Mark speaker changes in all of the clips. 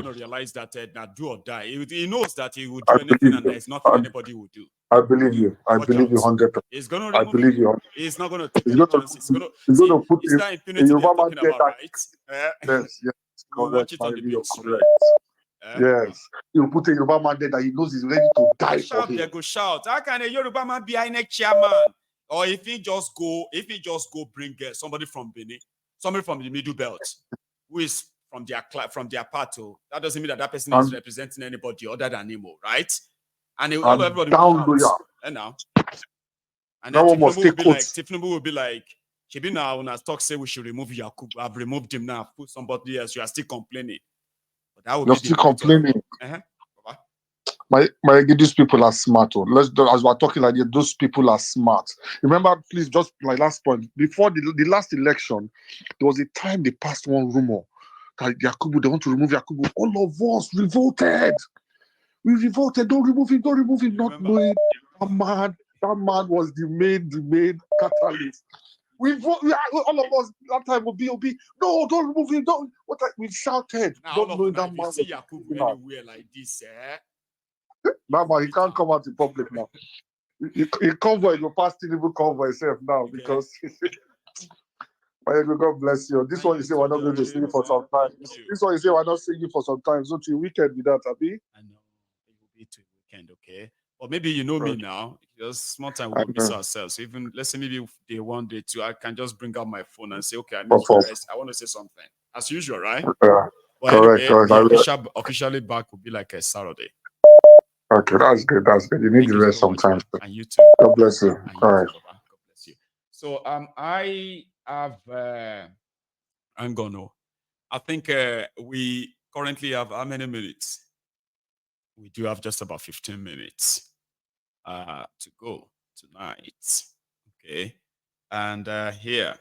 Speaker 1: going to realize that now do or die. He knows that he will do anything and there's nothing anybody will do.
Speaker 2: I believe you. I
Speaker 1: Watch
Speaker 2: believe
Speaker 1: out.
Speaker 2: you 100%.
Speaker 1: He's going to
Speaker 2: I
Speaker 1: remove
Speaker 2: believe
Speaker 1: you.
Speaker 2: you.
Speaker 1: He's not going to take
Speaker 2: He's
Speaker 1: any
Speaker 2: going to
Speaker 1: chances. He's going to
Speaker 2: he's going
Speaker 1: see.
Speaker 2: to put
Speaker 1: It's that
Speaker 2: a
Speaker 1: impunity they're
Speaker 2: Yoruba man
Speaker 1: talking
Speaker 2: there
Speaker 1: about,
Speaker 2: that
Speaker 1: right?
Speaker 2: yes,
Speaker 1: We'll
Speaker 2: correct.
Speaker 1: watch it
Speaker 2: My
Speaker 1: on the
Speaker 2: you're
Speaker 1: big screen.
Speaker 2: correct. Yes. He'll put a Yoruba man there that he knows he's ready to die for
Speaker 1: Shout,
Speaker 2: him.
Speaker 1: they go shout. How can a Yoruba man be INEC chairman? Or if he just go bring somebody from Benin, somebody from the middle belt, who is from their part, that doesn't mean that person is representing anybody other than him, right? And everybody
Speaker 2: down
Speaker 1: will
Speaker 2: loyal.
Speaker 1: and now. And
Speaker 2: That
Speaker 1: then
Speaker 2: one must take
Speaker 1: Tinubu will be like, Shebi now when I talk say we should remove Yakubu. I've removed him now, put somebody else. You are still complaining. But that would
Speaker 2: You're
Speaker 1: be
Speaker 2: still complaining. These people are smart. As we're talking like this, those people are smart. Remember, please, just my last point. Before the last election, there was a time they passed one rumor that Yakubu, they want to remove Yakubu. All of us revolted. We revolted. Don't remove him. Don't remove him. Not knowing that man was the main catalyst. All of us that time will be no, don't remove him. Don't. We shouted.
Speaker 1: Now,
Speaker 2: don't knowing that
Speaker 1: man.
Speaker 2: man.
Speaker 1: See Yakubu anywhere like this,
Speaker 2: Now, but he can't come out in public now. He convoy will pass Tinubu convoy itself now because. God bless you. This one you say we're not going to see you for some time. This one you say we're not seeing you for some time. So to weekend with that, Abi.
Speaker 1: I know it will be to weekend, okay. Or maybe you know me now. Just small time we will miss ourselves. So even let's say maybe day 1, day 2, I can just bring out my phone and say, okay, I need to rest. I want to say something as usual, right?
Speaker 2: Yeah.
Speaker 1: But anyway, the officially back will be like a Saturday.
Speaker 2: Okay, that's good. That's good. You need to rest sometimes.
Speaker 1: And you too.
Speaker 2: God bless you. All right.
Speaker 1: God bless you. So I have I'm gonna. I think we currently have how many minutes? We do have just about 15 minutes to go tonight. Okay. And here.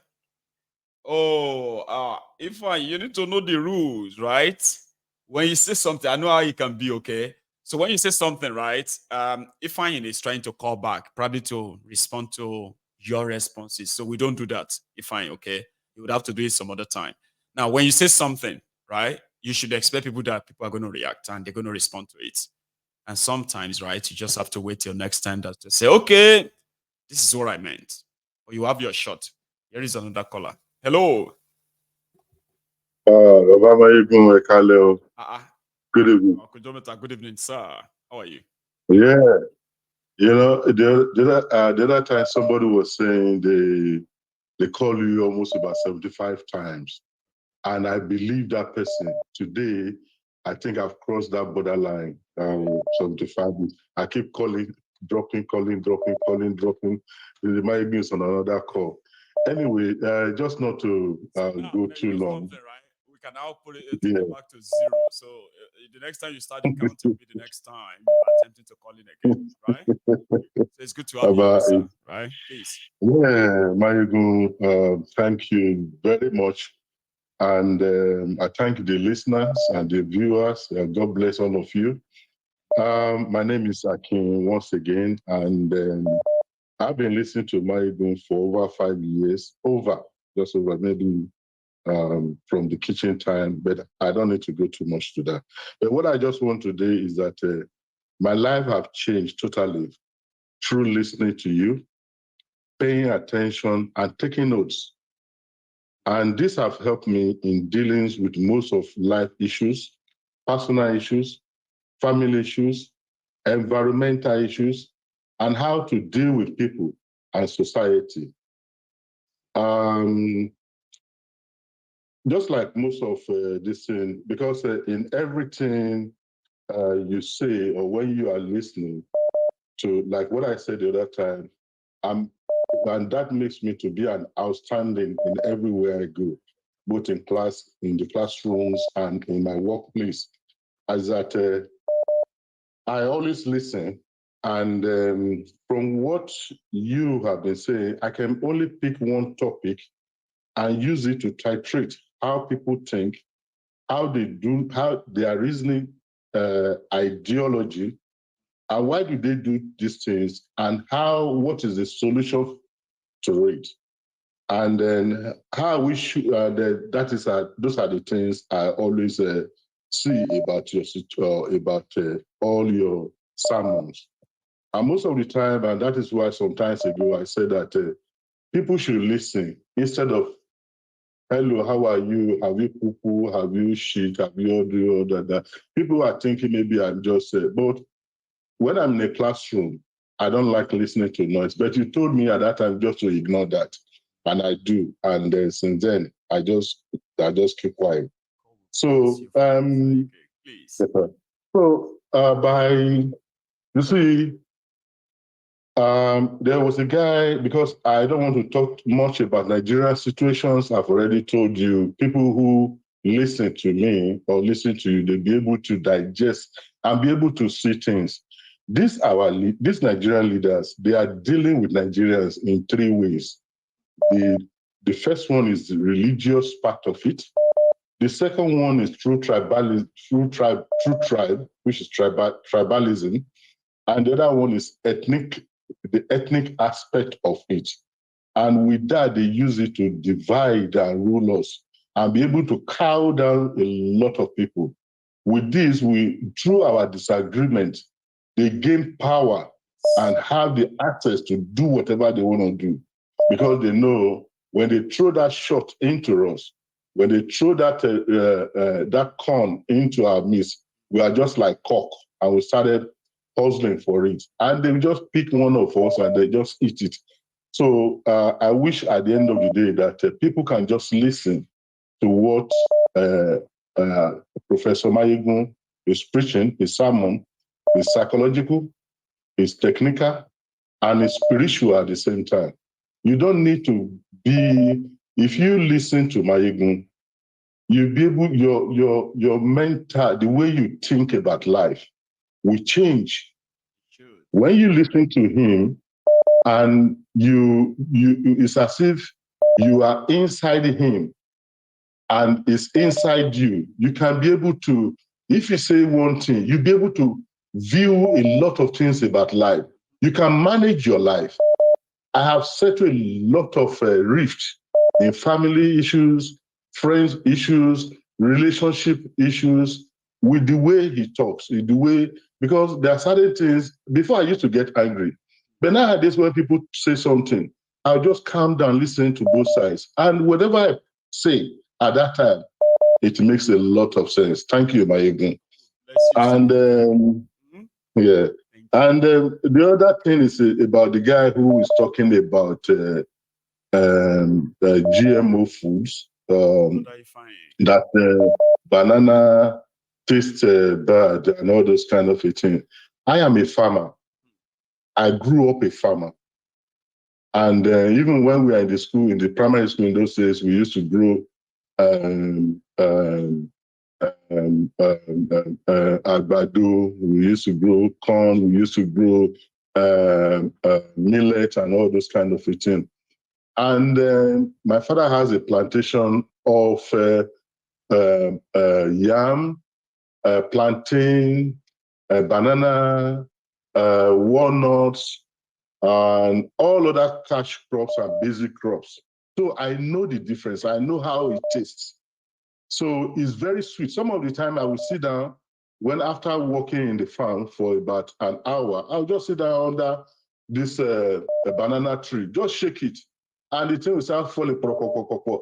Speaker 1: Oh, if you need to know the rules, right? When you say something, I know how it can be, okay? So when you say something, right, Ifeanyi is trying to call back, probably to respond to your responses. So we don't do that, Ifeanyi, okay? You would have to do it some other time. Now, when you say something, right, you should expect people are going to react and they're going to respond to it. And sometimes, right, you just have to wait till next time to say, okay, this is what I meant. Or you have your shot. Here is another caller. Hello.
Speaker 3: Good evening.
Speaker 1: Good evening, sir. How are you?
Speaker 3: Yeah. You know, the other time somebody was saying they call you almost about 75 times. And I believe that person. Today, I think I've crossed that borderline. 75. I keep calling, dropping. It might be on another call. Anyway, just not to go too long.
Speaker 1: We can now put it back to 0. So the next time you start the count will be the next time you're attempting to call in again, right? So it's good to have you, sir, right? Please.
Speaker 3: Yeah, Mayugun, thank you very much. And I thank the listeners and the viewers. God bless all of you. My name is Akin once again, and I've been listening to Mayugun for over 5 years, just over maybe from the kitchen time, but I don't need to go too much to that. But what I just want today is that my life have changed totally through listening to you, paying attention and taking notes. And this have helped me in dealings with most of life issues, personal issues, family issues, environmental issues, and how to deal with people and society. Just like most of this thing, because in everything you say or when you are listening to, like what I said the other time, and that makes me to be an outstanding in everywhere I go, both in class, in the classrooms, and in my workplace. As that I always listen, and from what you have been saying, I can only pick one topic and use it to titrate how people think, how they do, how they are reasoning, ideology, and why do they do these things, and what is the solution to it, and then how we should. Those are the things I always see about all your sermons. And most of the time, and that is why sometimes ago I said that people should listen instead of, hello, how are you? Have you poo-poo? Have you shit? Have you all that? People are thinking maybe I'm just, but when I'm in a classroom, I don't like listening to noise. But you told me at that time just to ignore that. And I do. And since then, I just keep quiet. So,
Speaker 1: please.
Speaker 3: you see, there was a guy, because I don't want to talk much about Nigerian situations. I've already told you, people who listen to me or listen to you, they'll be able to digest and be able to see things. These Nigerian leaders, they are dealing with Nigerians in three ways. The first one is the religious part of it. The second one is through tribalism, through tribe, which is tribalism. And the other one is the ethnic aspect of it. And with that, they use it to divide and rule us and be able to cow down a lot of people. With this, through our disagreement, they gain power and have the access to do whatever they want to do, because they know when they throw that shot into us, when they throw that corn into our midst, we are just like cock, and we started hustling for it. And they just pick one of us and they just eat it. So I wish at the end of the day that people can just listen to what Professor Mayegun is preaching. His sermon is psychological, is technical, and is spiritual at the same time. You don't need to be, if you listen to Mayegun, you'll be able, your mental, the way you think about life will change. When you listen to him, and it's as if you are inside him and it's inside you. You can be able to, if you say one thing, you'll be able to view a lot of things about life. You can manage your life. I have settled a lot of rift in family issues, friends issues, relationship issues, with the way he talks, with the way, because there are certain things, before I used to get angry, but nowadays when people say something, I'll just calm down, listen to both sides. And whatever I say at that time, it makes a lot of sense. Thank you, Mayegun. And yeah. And the other thing is about the guy who is talking about GMO foods, that banana tastes bad and all those kind of things. I am a farmer. I grew up a farmer. And even when we were in the school, in the primary school in those days, we used to grow àgbàdo, we used to grow corn, we used to grow millet and all those kind of things. And my father has a plantation of yam, plantain, banana, walnuts, and all other cash crops and basic crops. So I know the difference. I know how it tastes. So it's very sweet. Some of the time I will sit down, when after working in the farm for about an hour, I'll just sit down under this banana tree, just shake it, and the thing will start falling,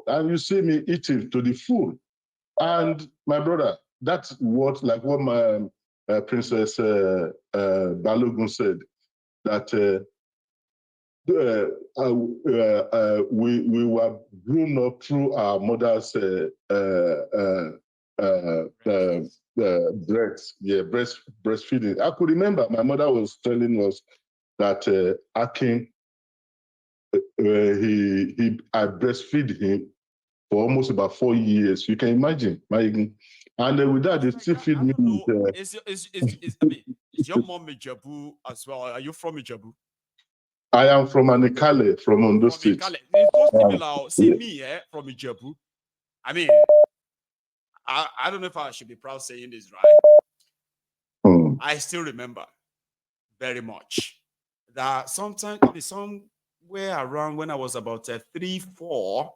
Speaker 3: and you see me eating to the full. And my brother, that's what my Princess Balogun said, that we were grown up through our mother's breastfeeding. I could remember my mother was telling us that Akin, I breastfeed him for almost about 4 years. You can imagine, and with that, they still feed me.
Speaker 1: Is your mom Ijebu as well? Are you from Ijebu?
Speaker 3: I am from Anikale, from Ondo State.
Speaker 1: It's so similar. See me, from Ijebu. I mean, I don't know if I should be proud saying this, right? I still remember very much that somewhere around when I was about 3, 4,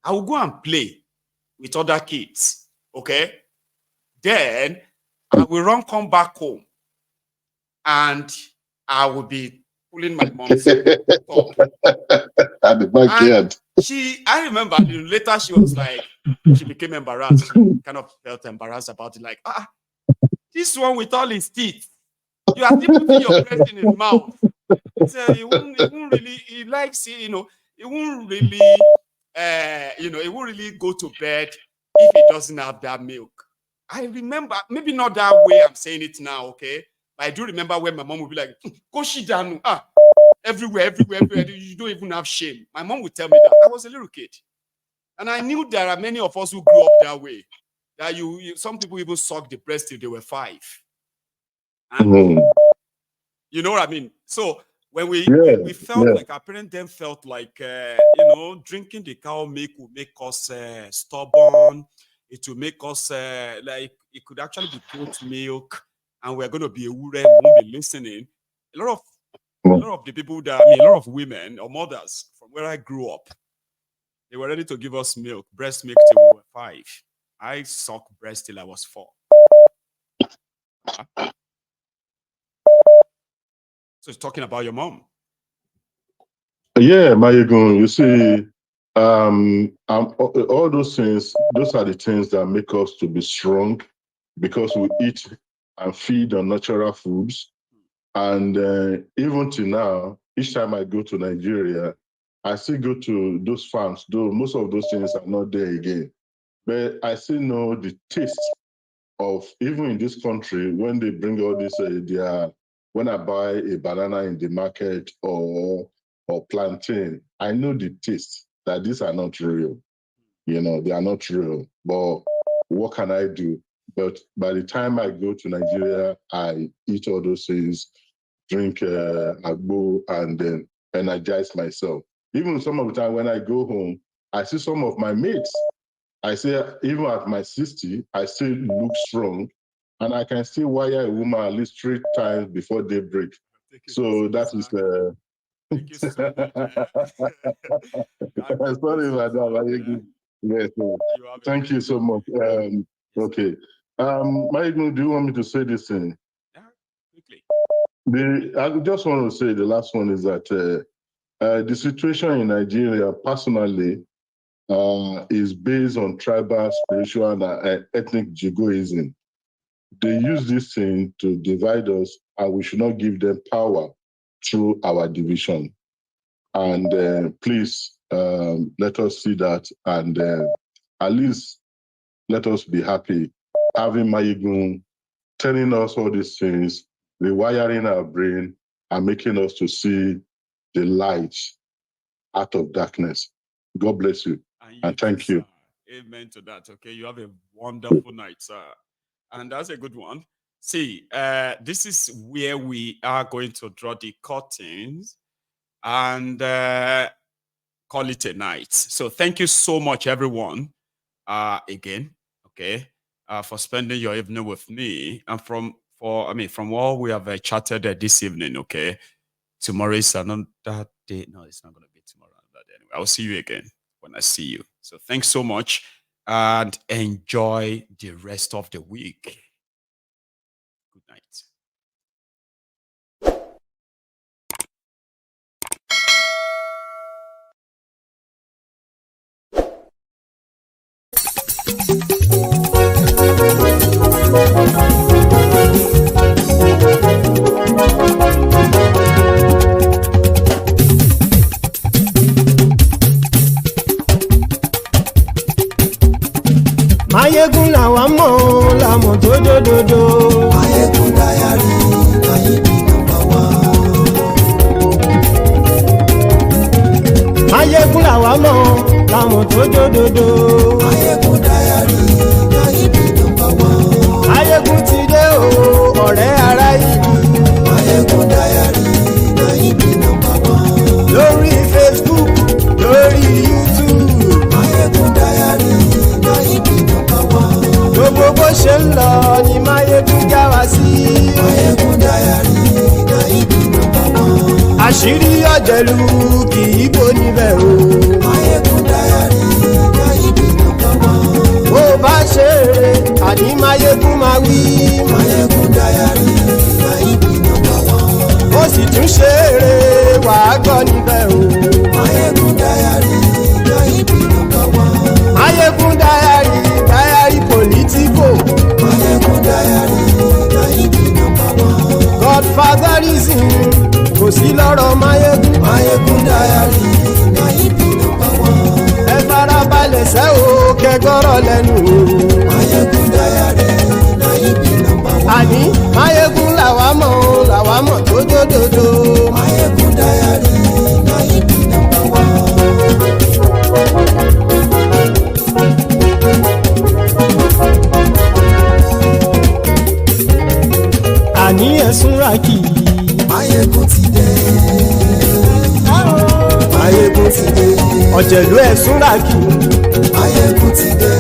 Speaker 1: I would go and play with other kids. Okay, Then I will come back home, and I will be pulling my mom's top.
Speaker 3: At the backyard.
Speaker 1: I remember later she was like, she became embarrassed. She kind of felt embarrassed about it. Like, this one with all his teeth, you are still putting your breast in his mouth. So he won't really, he likes it, he won't really, he won't really go to bed if he doesn't have that milk. I remember, maybe not that way I'm saying it now, okay? But I do remember when my mom would be like, go shit down. Everywhere. You don't even have shame. My mom would tell me that. I was a little kid. And I knew there are many of us who grew up that way. That some people even sucked the breast till they were 5. And you know what I mean? So when we felt like our parents then felt like, drinking the cow milk will make us stubborn. It will make us like it could actually be goat milk, and we're going to be a ure, we won't be listening. A lot of the people a lot of women or mothers from where I grew up, they were ready to give us milk, breast milk till we were 5. I sucked breast till I was 4. So it's talking about your mom.
Speaker 3: Yeah, Mayegun, you see, all those things, those are the things that make us to be strong, because we eat and feed on natural foods. And even till now, each time I go to Nigeria, I still go to those farms, though most of those things are not there again. But I still know the taste of, even in this country, when they bring all this, when I buy a banana in the market or plantain, I know the taste that these are not real. They are not real. But what can I do? But by the time I go to Nigeria, I eat all those things, drink agbo, and then energize myself. Even some of the time when I go home, I see some of my mates. I say, even at my 60, I still look strong, and I can still wire a woman at least 3 times before daybreak. So that is
Speaker 1: Thank you so much.
Speaker 3: Sorry about that. Yes, thank you so much. Okay. Mayegun, do you want me to say this thing? Quickly. I just want to say the last one is that the situation in Nigeria, personally, is based on tribal, spiritual, and ethnic egoism. They use this thing to divide us, and we should not give them power through our division. And please, let us see that, and at least let us be happy having Mayegun telling us all these things, rewiring our brain, and making us to see the light out of darkness. God bless you, and thank you.
Speaker 1: Amen to that. Okay, you have a wonderful night, sir. And that's a good one. See, this is where we are going to draw the curtains and call it a night. So thank you so much, everyone, again, okay, for spending your evening with me. And from what we have chatted this evening, okay, tomorrow is another day. No, it's not going to be tomorrow. Anyway, I'll see you again when I see you. So thanks so much, and enjoy the rest of the week. Good night.
Speaker 4: Mayegun làwa mọ̀ làmọ̀ tó dòdòdò.
Speaker 5: Mayegun Diary, Nayibi #1.
Speaker 4: Mayegun làwa mọ̀ làmọ̀ tó dòdòdò.
Speaker 5: Mayegun Diary, Nayibi #1.
Speaker 4: Mayegun ti dé o, ọ̀rẹ́ ara yìí.
Speaker 5: Mayegun Diary, Nayibi #1.
Speaker 4: Lórí Facebook, lórí YouTube.
Speaker 5: Mayegun Diary, Nayibi #1.
Speaker 4: Gbogbo bó ṣe ń lọ ni Mayegun já wa sí.
Speaker 5: Mayegun Diary, Nayibi #1.
Speaker 4: Àṣírí ọ̀jẹ̀lú kì í bò níbẹ̀ o.
Speaker 5: Mayegun Diary, Nayibi #1.
Speaker 4: Bó bá ṣe eré àní máyégún máa wí.
Speaker 5: Máyégún Diary na ibi nọ́mbà 1.
Speaker 4: ó sì tún ṣe eré wàá gbọ́ níbẹ̀ o.
Speaker 5: Máyégún Diary na ibi nọ́mbà 1.
Speaker 4: máyégún Diary politico.
Speaker 5: Máyégún Diary na ibi nọ́mbà 1.
Speaker 4: godfatherism kò sí lọ́rọ̀ máyégún.
Speaker 5: Máyégún Diary na ibi nọ́mbà 1.
Speaker 4: ẹ farabalẹ̀ sẹ́ o kẹgọ́rọ̀ lẹ́nu o.
Speaker 5: Máyégún Diary na ibi nọ́mbà 1.
Speaker 4: àní máyégún làwa mọ̀ tó dòdòdò.
Speaker 5: Máyégún Diary na ibi nọ́mbà 1.
Speaker 4: àní ẹ̀sùn ràkì.
Speaker 5: Máyégún ti dé. Máyégún ti dé.
Speaker 4: ọ̀jẹ̀lú ẹ̀sùn ràkì.
Speaker 5: Máyégún ti dé.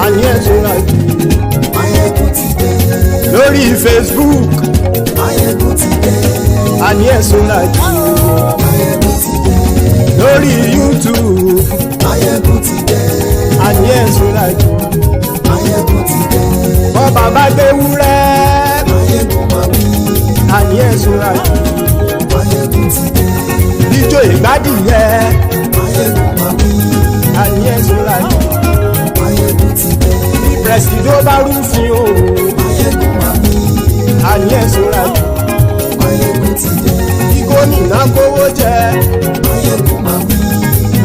Speaker 4: àní ẹ̀sùn ràkì.
Speaker 5: Máyégún ti dé.
Speaker 4: lórí Facebook.
Speaker 5: Máyégún ti dé.
Speaker 4: àní ẹ̀sùn ràkì.
Speaker 5: Máyégún ti dé.
Speaker 4: lórí YouTube.
Speaker 5: Máyégún ti dé.
Speaker 4: àní ẹ̀sùn ràkì.
Speaker 5: Máyégún ti dé.
Speaker 4: bọ́ bàbá gbé wúrẹ́.
Speaker 5: Máyégún máa wí.
Speaker 4: àní ẹ̀sùn ràkì.
Speaker 5: Máyégún ti dé.
Speaker 4: ijó ìgbádìyẹ.
Speaker 5: Máyégún máa wí.
Speaker 4: àní ẹ̀sùn ràkì.
Speaker 5: Máyégún ti dé.
Speaker 4: pẹ̀sìdó bá rúfin o.
Speaker 5: Máyégún máa wí.
Speaker 4: àní ẹ̀sùn ràkì.
Speaker 5: Máyégún ti dé.
Speaker 4: kí gómìnà kówó jẹ.
Speaker 5: Máyégún máa wí.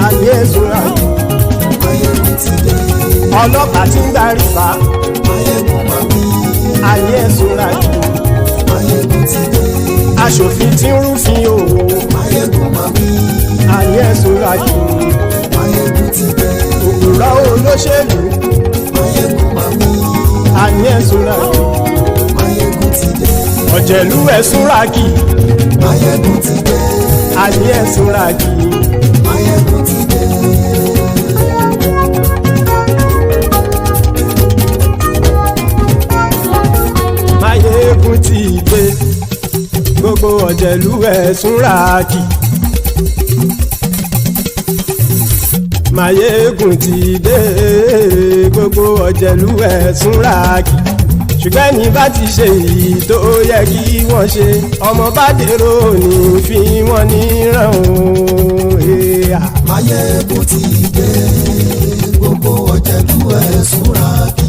Speaker 4: àní ẹ̀sùn ràkì.
Speaker 5: Máyégún ti dé.
Speaker 4: ọlọ́pàá tí ń gba rìbá.
Speaker 5: Máyégún máa wí.
Speaker 4: àní ẹ̀sùn ràkì.
Speaker 5: Máyégún ti dé.
Speaker 4: aṣòfin tí ń rúfin o.
Speaker 5: Máyégún máa wí.
Speaker 4: àní ẹ̀sùn ràkì.
Speaker 5: Máyégún ti dé.
Speaker 4: òpùrọ́ olóṣèlú.
Speaker 5: Máyégún máa wí.
Speaker 4: àní ẹ̀sùn ràkì.
Speaker 5: Máyégún ti dé.
Speaker 4: ọ̀jẹ̀lú ẹ̀sùn ràkì.
Speaker 5: Máyégún ti dé.
Speaker 4: àní ẹ̀sùn ràkì.
Speaker 5: Máyégún ti dé.
Speaker 4: máyégún ti dé. gbogbo ọ̀jẹ̀lú ẹ̀sùn ràkì. máyégún ti dé. gbogbo ọ̀jẹ̀lú ẹ̀sùn ràkì. ṣùgbọ́n ní bá ti ṣe èyí tó yẹ kí wọ́n ṣe ọmọ bá dèrò ní fi wọ́n níran o.
Speaker 5: Máyégún ti dé. Gbogbo ọ̀jẹ̀lú ẹ̀sùn ràkì.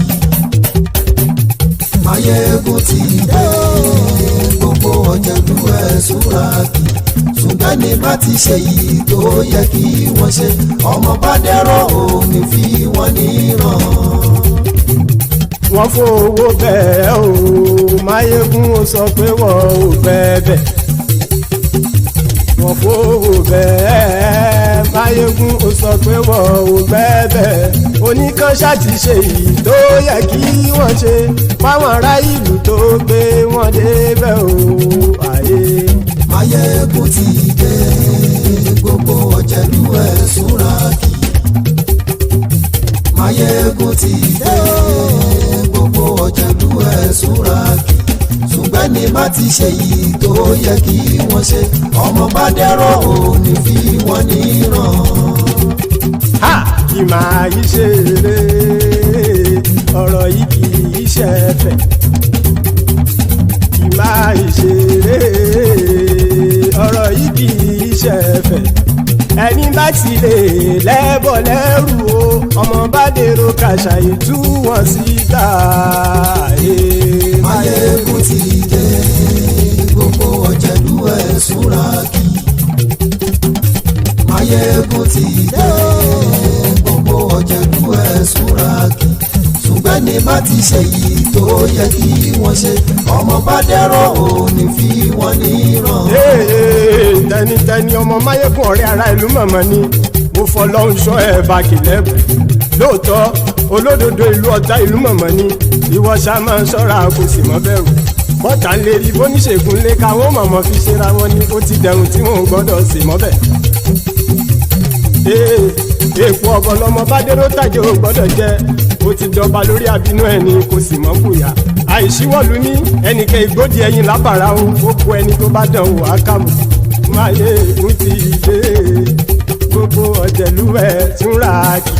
Speaker 5: Máyégún ti dé. Gbogbo ọ̀jẹ̀lú ẹ̀sùn ràkì. ṣùgbọ́n ní bá ti ṣe yìí tó yẹ kí wọ́n ṣe ọmọ bá dẹ́rọ̀ ò ní fi wọ́n níran.
Speaker 4: wọ́n fowó bẹ́ẹ̀ o máyégún ó sọ pé wọ́n ò bẹ́ẹ̀ wọ́n fowó bẹ́ẹ̀ máyégún ó sọ pé wọ́n ò bẹ́ẹ̀ oníkanṣá ti ṣe èyí tó yẹ kí wọ́n ṣe fáwọn ará ìlú tó gbé wọn débẹ̀ o àyè.
Speaker 5: Máyégún ti dé gbogbo ọ̀jẹ̀lú ẹ̀ súnra kì. Máyégún ti dé gbogbo ọ̀jẹ̀lú ẹ̀ súnra kì. ṣùgbọ́n ní má ti ṣe yìí tó yẹ kí wọ́n ṣe ọmọ bá dẹ́rọ̀ ò ní fi wọ́n níran.
Speaker 4: ha kì máa yí ṣeré ọ̀rọ̀ yìí kì í ṣẹ̀fẹ̀ kì máa yí ṣeré ọ̀rọ̀ yìí kì í ṣẹ̀fẹ̀ ẹni bá ti lè lẹ́bọ̀ lẹ́rù o ọmọ bá dèrò kàṣàyè tú wọn síta.
Speaker 5: Máyégún ti dé gbogbo ọ̀jẹ̀lú ẹ̀ súnra kì. Máyégún ti dé gbogbo ọ̀jẹ̀lú ẹ̀ súnra kì. ṣùgbọ́n ní má ti ṣe yìí tó yẹ kí wọ́n ṣe ọmọ bá dẹ́rọ̀ ò ní fi wọ́n níran.
Speaker 4: tẹnitẹni ọmọ Máyégún ọ̀rẹ́ ara ìlú mọ̀mọ́ ni mo fọlọ́hún ṣọ́ ẹ̀ bá kìlẹ́bù lóòótọ́ olódodo ìlú ọ̀tá ìlú mọ̀mọ́ ni ìwọ ṣá máa ń ṣọ́ra kò sì mọ́ bẹ̀rù bọ́tà ń lè rí bóníṣègùn lé káwọn mọ̀mọ́ fi ṣera wọn ni ó ti dẹrùn tí wọn ò gbọ́dọ̀ sì mọ́ bẹ̀. èèpo ọ̀bọ̀lọmọ bá dérò tàjẹ́ ò gbọ́dọ̀ jẹ́ ó ti jọba lórí àbínú ẹni kò sì mọ́ bùyà àìsíwọ́lu ní ẹnìkẹ́ ìgbódì ẹyin lábàrá o ó kó ẹni tó bá dán o àkàmù. Máyégún ti dé gbogbo ọ̀jẹ̀lú ẹ̀ túnra kì.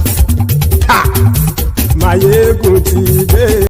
Speaker 4: Máyégún ti dé.